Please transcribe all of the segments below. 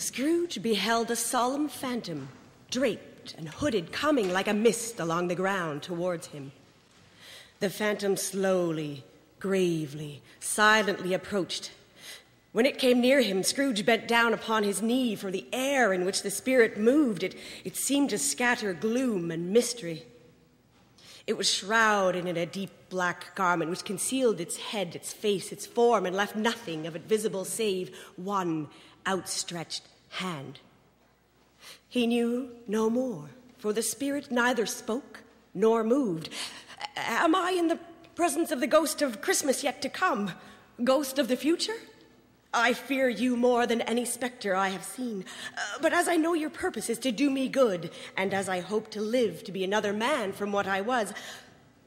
Scrooge beheld a solemn phantom, draped and hooded, coming like a mist along the ground towards him. The phantom slowly, gravely, silently approached. When it came near him, Scrooge bent down upon his knee, for the air in which the spirit moved, it seemed to scatter gloom and mystery. It was shrouded in a deep black garment which concealed its head, its face, its form, and left nothing of it visible save one outstretched hand. He knew no more, for the spirit neither spoke nor moved. Am I in the presence of the ghost of Christmas yet to come? Ghost of the future? I fear you more than any spectre I have seen. But as I know your purpose is to do me good, and as I hope to live to be another man from what I was,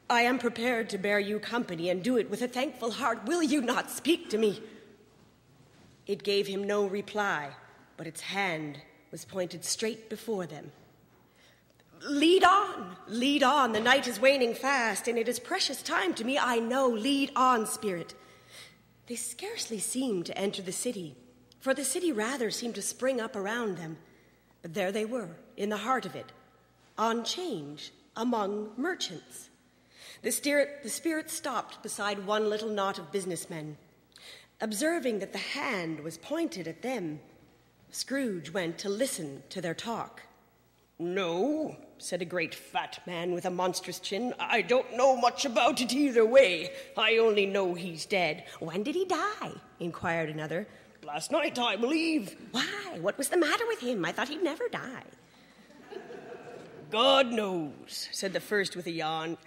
I am prepared to bear you company and do it with a thankful heart. Will you not speak to me? It gave him no reply, but its hand was pointed straight before them. Lead on, the night is waning fast, and it is precious time to me, I know. Lead on, spirit. They scarcely seemed to enter the city, for the city rather seemed to spring up around them. But there they were, in the heart of it, on change, among merchants. The spirit stopped beside one little knot of businessmen. Observing that the hand was pointed at them, Scrooge went to listen to their talk. "No," said a great fat man with a monstrous chin. "I don't know much about it either way. I only know he's dead." "When did he die?" inquired another. "Last night, I believe." "Why? What was the matter with him? I thought he'd never die." "God knows," said the first with a yawn.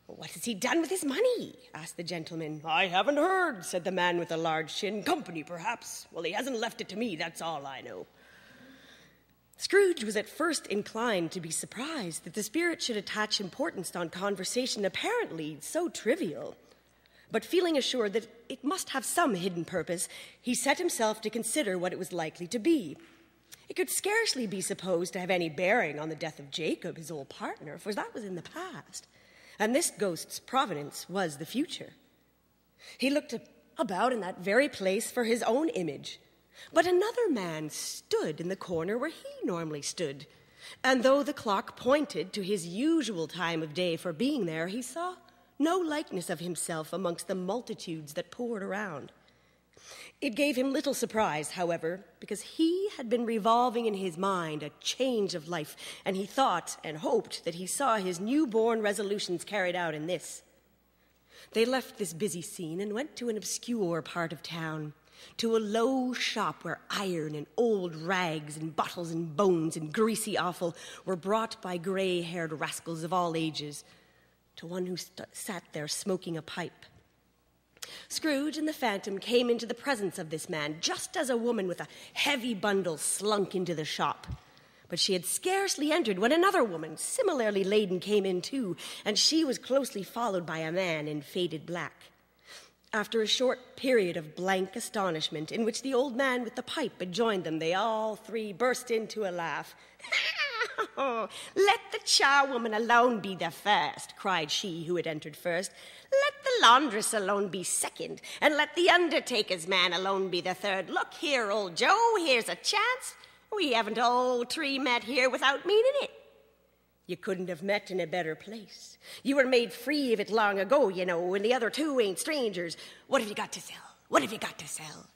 "What has he done with his money?" asked the gentleman. "I haven't heard," said the man with the large chin. "Company, perhaps. Well, he hasn't left it to me, that's all I know." Scrooge was at first inclined to be surprised that the spirit should attach importance on conversation apparently so trivial. But feeling assured that it must have some hidden purpose, he set himself to consider what it was likely to be. It could scarcely be supposed to have any bearing on the death of Jacob, his old partner, for that was in the past, and this ghost's provenance was the future. He looked about in that very place for his own image, but another man stood in the corner where he normally stood, and though the clock pointed to his usual time of day for being there, he saw no likeness of himself amongst the multitudes that poured around. It gave him little surprise, however, because he had been revolving in his mind a change of life, and he thought and hoped that he saw his newborn resolutions carried out in this. They left this busy scene and went to an obscure part of town, to a low shop where iron and old rags and bottles and bones and greasy offal were brought by grey-haired rascals of all ages, to one who sat there smoking a pipe. Scrooge and the phantom came into the presence of this man just as a woman with a heavy bundle slunk into the shop. But she had scarcely entered when another woman, similarly laden, came in too, and she was closely followed by a man in faded black. After a short period of blank astonishment, in which the old man with the pipe had joined them, they all three burst into a laugh. "Let the charwoman alone be the first," cried she who had entered first. "Let the laundress alone be second, and let the undertaker's man alone be the third. Look here, old Joe, here's a chance. We haven't all three met here without meaning it. You couldn't have met in a better place. You were made free of it long ago, you know, and the other two ain't strangers. What have you got to sell? What have you got to sell?"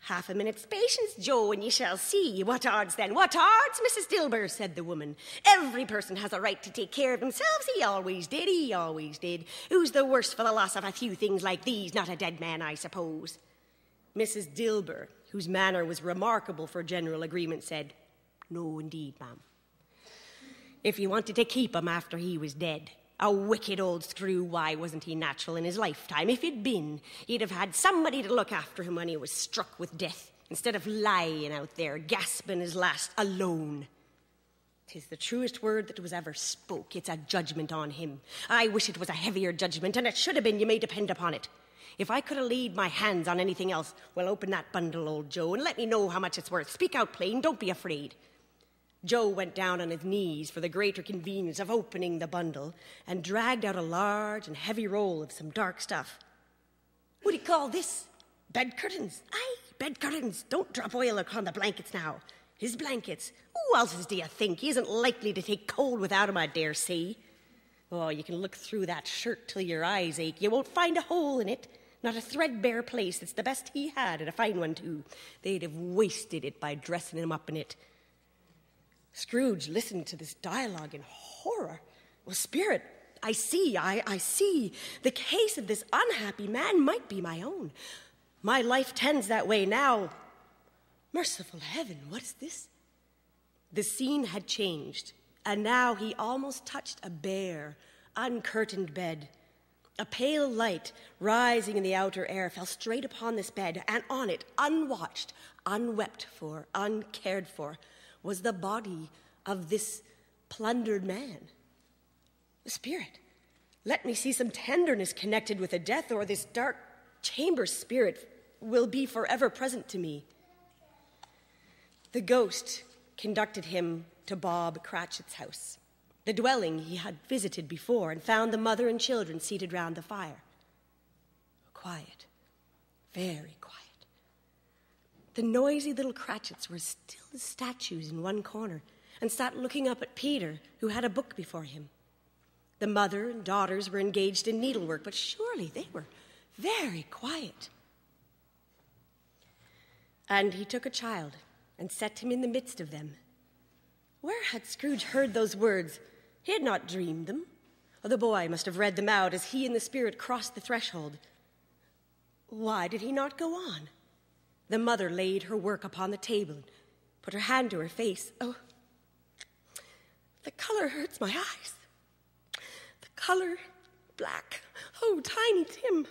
"Half a minute's patience, Joe, and ye shall see. What odds, then? What odds, Mrs. Dilber?" said the woman. "Every person has a right to take care of themselves. He always did, he always did. Who's the worse for the loss of a few things like these? Not a dead man, I suppose." Mrs. Dilber, whose manner was remarkable for general agreement, said, "No, indeed, ma'am. If you wanted to keep him after he was dead, a wicked old screw, why wasn't he natural in his lifetime? If he'd been, he'd have had somebody to look after him when he was struck with death, instead of lying out there, gasping his last alone. 'Tis the truest word that was ever spoke. It's a judgment on him. I wish it was a heavier judgment, and it should have been, you may depend upon it. If I could have laid my hands on anything else, well, open that bundle, old Joe, and let me know how much it's worth. Speak out plain, don't be afraid." Joe went down on his knees for the greater convenience of opening the bundle and dragged out a large and heavy roll of some dark stuff. "What do you call this? Bed curtains?" "Aye, bed curtains. Don't drop oil upon the blankets now. His blankets. Who else's do you think? He isn't likely to take cold without 'em, I dare say. Oh, you can look through that shirt till your eyes ache. You won't find a hole in it. Not a threadbare place. It's the best he had, and a fine one, too. They'd have wasted it by dressing him up in it. Scrooge listened to this dialogue in horror. Well, Spirit, I see. The case of this unhappy man might be my own. My life tends that way now. Merciful heaven, what is this? The scene had changed, and now he almost touched a bare, uncurtained bed. A pale light rising in the outer air fell straight upon this bed, and on it, unwatched, unwept for, uncared for, was the body of this plundered man. Spirit, let me see some tenderness connected with the death, or this dark chamber spirit will be forever present to me. The ghost conducted him to Bob Cratchit's house, the dwelling he had visited before, and found the mother and children seated round the fire. Quiet, very quiet. The noisy little Cratchits were still as statues in one corner, and sat looking up at Peter, who had a book before him. The mother and daughters were engaged in needlework, but surely they were very quiet. And he took a child and set him in the midst of them. Where had Scrooge heard those words? He had not dreamed them. Or the boy must have read them out as he and the spirit crossed the threshold. Why did he not go on? The mother laid her work upon the table and put her hand to her face. Oh, the color hurts my eyes. The color, black. Oh, Tiny Tim.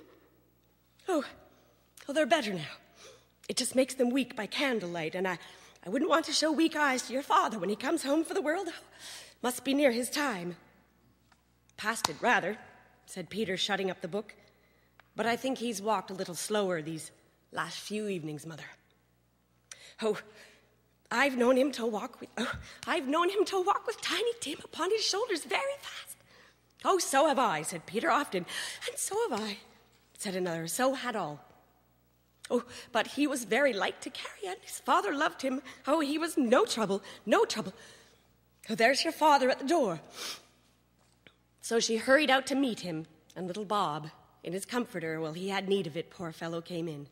Oh, they're better now. It just makes them weak by candlelight, and I wouldn't want to show weak eyes to your father when he comes home for the world. Oh, must be near his time. Past it, rather, said Peter, shutting up the book. But I think he's walked a little slower these last few evenings, Mother. Oh, I've known him to walk with Tiny Tim upon his shoulders very fast. Oh, so have I, said Peter, often. And so have I, said another. So had all. Oh, but he was very light to carry, and his father loved him. Oh, he was no trouble, no trouble. Oh, there's your father at the door. So she hurried out to meet him, and little Bob, in his comforter, well, he had need of it, poor fellow, came in.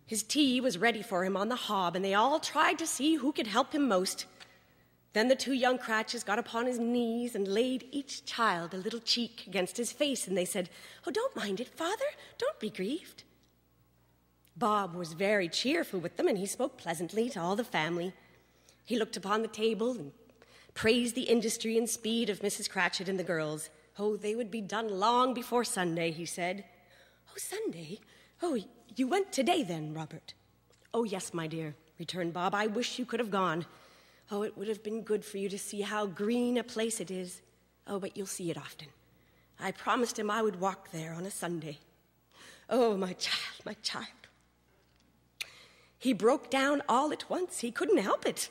His tea was ready for him on the hob, and they all tried to see who could help him most. Then the two young Cratchits got upon his knees and laid each child a little cheek against his face, and they said, "Oh, don't mind it, Father, don't be grieved." Bob was very cheerful with them, and he spoke pleasantly to all the family. He looked upon the table and praised the industry and speed of Mrs. Cratchit and the girls. Oh, they would be done long before Sunday, he said. Oh, Sunday? Oh, you went today then, Robert? Oh, yes, my dear, returned Bob. I wish you could have gone. Oh, it would have been good for you to see how green a place it is. Oh, but you'll see it often. I promised him I would walk there on a Sunday. Oh, my child, my child. He broke down all at once. He couldn't help it.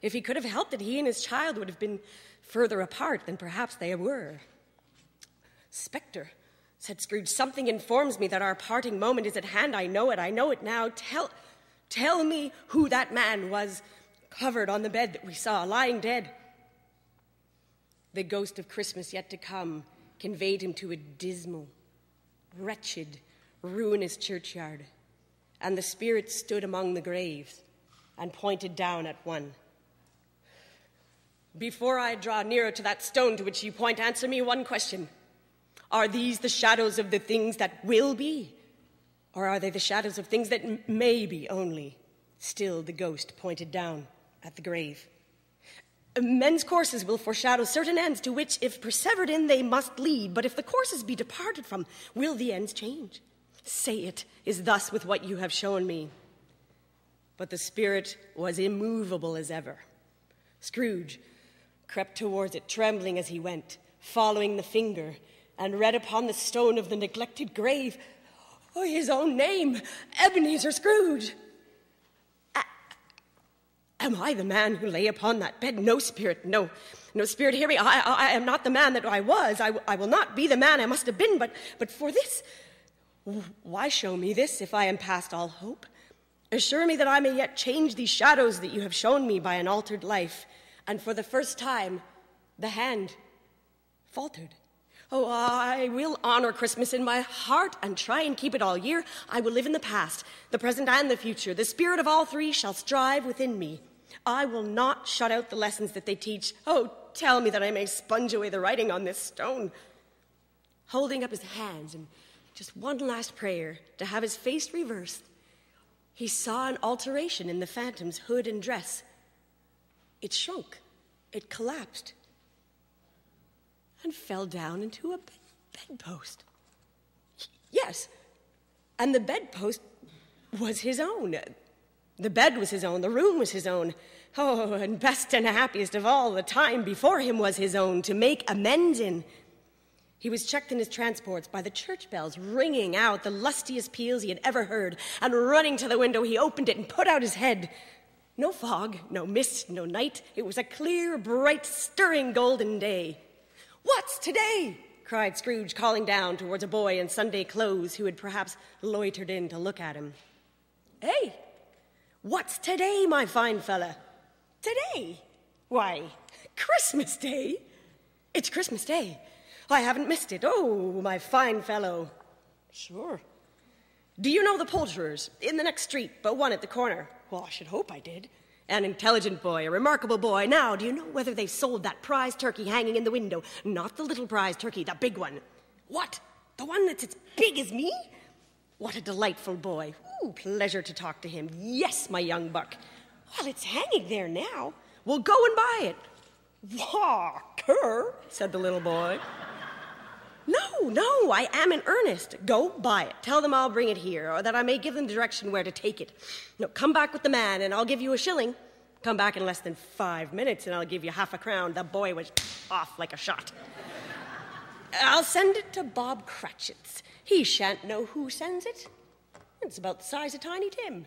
If he could have helped it, he and his child would have been further apart than perhaps they were. Spectre, said Scrooge, something informs me that our parting moment is at hand. I know it now. Tell me who that man was covered on the bed that we saw, lying dead. The ghost of Christmas yet to come conveyed him to a dismal, wretched, ruinous churchyard, and the spirit stood among the graves and pointed down at one. Before I draw nearer to that stone to which you point, answer me one question. Are these the shadows of the things that will be? Or are they the shadows of things that may be only? Still the ghost pointed down at the grave. Men's courses will foreshadow certain ends to which, if persevered in, they must lead. But if the courses be departed from, will the ends change? Say it is thus with what you have shown me. But the spirit was immovable as ever. Scrooge crept towards it, trembling as he went, following the finger, and read upon the stone of the neglected grave, oh, his own name, Ebenezer Scrooge. Am I the man who lay upon that bed? No, spirit, no spirit, hear me. I am not the man that I was. I will not be the man I must have been, but for this, why show me this if I am past all hope? Assure me that I may yet change these shadows that you have shown me by an altered life. And for the first time, the hand faltered. Oh, I will honor Christmas in my heart and try and keep it all year. I will live in the past, the present, and the future. The spirit of all three shall strive within me. I will not shut out the lessons that they teach. Oh, tell me that I may sponge away the writing on this stone. Holding up his hands in just one last prayer to have his face reversed, he saw an alteration in the phantom's hood and dress. It shrunk, it collapsed, and fell down into a bedpost. Yes, and the bedpost was his own. The bed was his own, the room was his own. Oh, and best and happiest of all, the time before him was his own to make amends in. He was checked in his transports by the church bells ringing out the lustiest peals he had ever heard, and running to the window, he opened it and put out his head. No fog, no mist, no night. It was a clear, bright, stirring golden day. "What's today?" cried Scrooge, calling down towards a boy in Sunday clothes who had perhaps loitered in to look at him. "Hey, what's today, my fine fella?" "Today? Why, Christmas Day." "It's Christmas Day. I haven't missed it. Oh, my fine fellow." "Sure." "Do you know the poulterers in the next street, but one at the corner?" "Well, I should hope I did." "An intelligent boy, a remarkable boy. Now, do you know whether they've sold that prize turkey hanging in the window? Not the little prize turkey, the big one." "What? The one that's as big as me?" "What a delightful boy. Ooh, pleasure to talk to him. Yes, my young buck." "Well, it's hanging there now." "Well, go and buy it." "Wah, cur," said the little boy. No, I am in earnest. Go buy it. Tell them I'll bring it here, or that I may give them direction where to take it. No, come back with the man, and I'll give you a shilling. Come back in less than 5 minutes, and I'll give you half a crown. The boy was off like a shot. "I'll send it to Bob Cratchit's. He shan't know who sends it. It's about the size of Tiny Tim."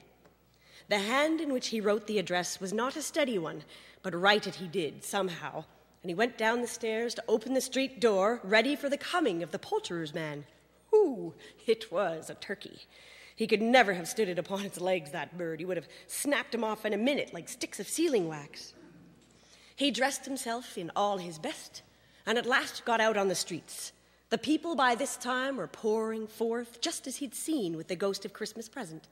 The hand in which he wrote the address was not a steady one, but write it he did, somehow. And he went down the stairs to open the street door, ready for the coming of the poulterer's man. Ooh, it was a turkey. He could never have stood it upon its legs, that bird. He would have snapped him off in a minute like sticks of sealing wax. He dressed himself in all his best, and at last got out on the streets. The people by this time were pouring forth, just as he'd seen with the ghost of Christmas present.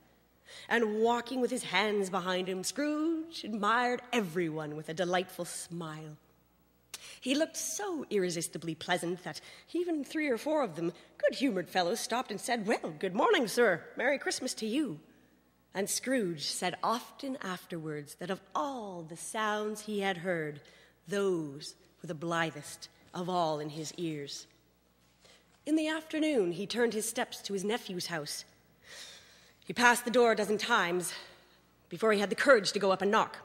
And walking with his hands behind him, Scrooge admired everyone with a delightful smile. He looked so irresistibly pleasant that even 3 or 4 of them, good-humored fellows, stopped and said, "Well, good morning, sir. Merry Christmas to you." And Scrooge said often afterwards that of all the sounds he had heard, those were the blithest of all in his ears. In the afternoon, he turned his steps to his nephew's house. He passed the door a dozen times before he had the courage to go up and knock.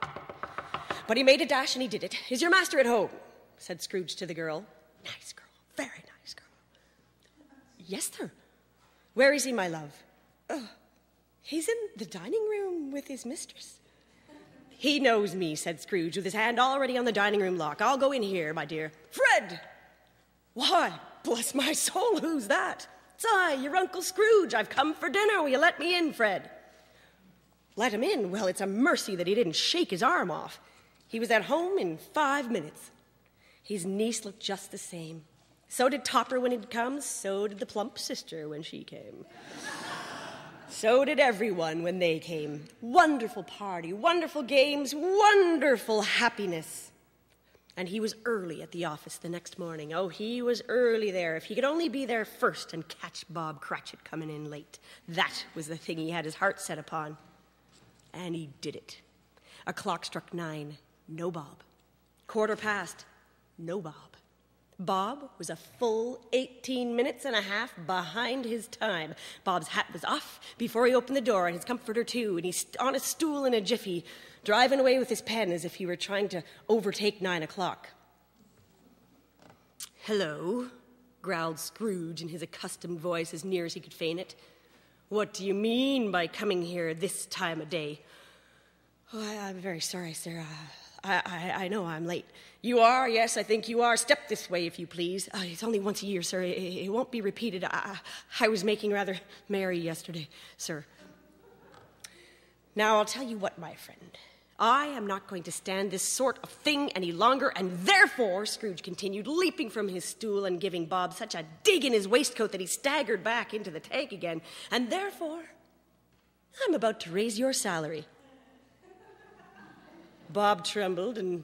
But he made a dash and he did it. "Is your master at home?" said Scrooge to the girl. "Nice girl, very nice girl." "Yes, sir." "Where is he, my love?" "He's in the dining room with his mistress." "He knows me," said Scrooge, with his hand already on the dining room lock. "I'll go in here, my dear." "Fred!" "Why, bless my soul, who's that?" "It's I, your Uncle Scrooge. I've come for dinner. Will you let me in, Fred?" Let him in? Well, it's a mercy that he didn't shake his arm off. He was at home in 5 minutes. His niece looked just the same. So did Topper when he'd come. So did the plump sister when she came. So did everyone when they came. Wonderful party, wonderful games, wonderful happiness. And he was early at the office the next morning. Oh, he was early there. If he could only be there first and catch Bob Cratchit coming in late. That was the thing he had his heart set upon. And he did it. A clock struck 9. No Bob. 1:15. No Bob. Bob was a full 18 minutes and a half behind his time. Bob's hat was off before he opened the door, and his comforter too, and he's on a stool in a jiffy, driving away with his pen as if he were trying to overtake 9 o'clock. "Hello," growled Scrooge in his accustomed voice as near as he could feign it. "What do you mean by coming here this time of day?" "Oh, I'm very sorry, sir. I know I'm late." "You are? Yes, I think you are. Step this way, if you please." "It's only once a year, sir. It won't be repeated. I was making rather merry yesterday, sir." Now, I'll tell you what, my friend. I am not going to stand this sort of thing any longer, and therefore, Scrooge continued, leaping from his stool and giving Bob such a dig in his waistcoat that he staggered back into the tank again, and therefore, I'm about to raise your salary. Bob trembled and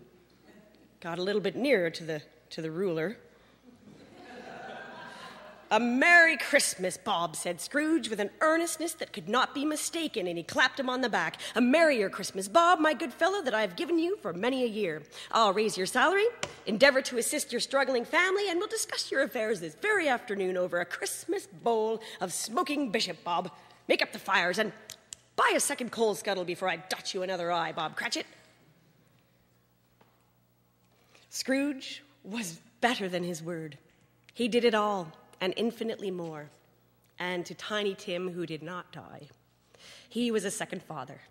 got a little bit nearer to the ruler. "A Merry Christmas, Bob," said Scrooge with an earnestness that could not be mistaken, and he clapped him on the back. "A merrier Christmas, Bob, my good fellow, that I have given you for many a year. I'll raise your salary, endeavor to assist your struggling family, and we'll discuss your affairs this very afternoon over a Christmas bowl of smoking bishop, Bob. Make up the fires, and buy a second coal scuttle before I dot you another I, Bob Cratchit." Scrooge was better than his word. He did it all, and infinitely more. And to Tiny Tim, who did not die, he was a second father.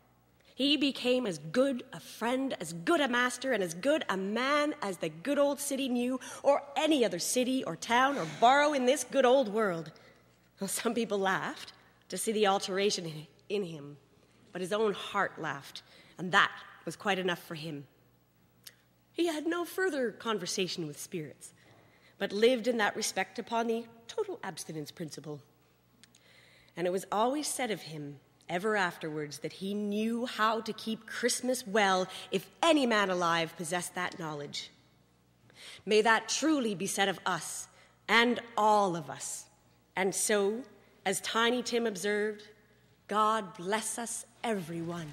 He became as good a friend, as good a master, and as good a man as the good old city knew, or any other city or town or borough in this good old world. Well, some people laughed to see the alteration in him, but his own heart laughed, and that was quite enough for him. He had no further conversation with spirits, but lived in that respect upon the total abstinence principle. And it was always said of him, ever afterwards, that he knew how to keep Christmas well if any man alive possessed that knowledge. May that truly be said of us, and all of us. And so, as Tiny Tim observed, God bless us, everyone.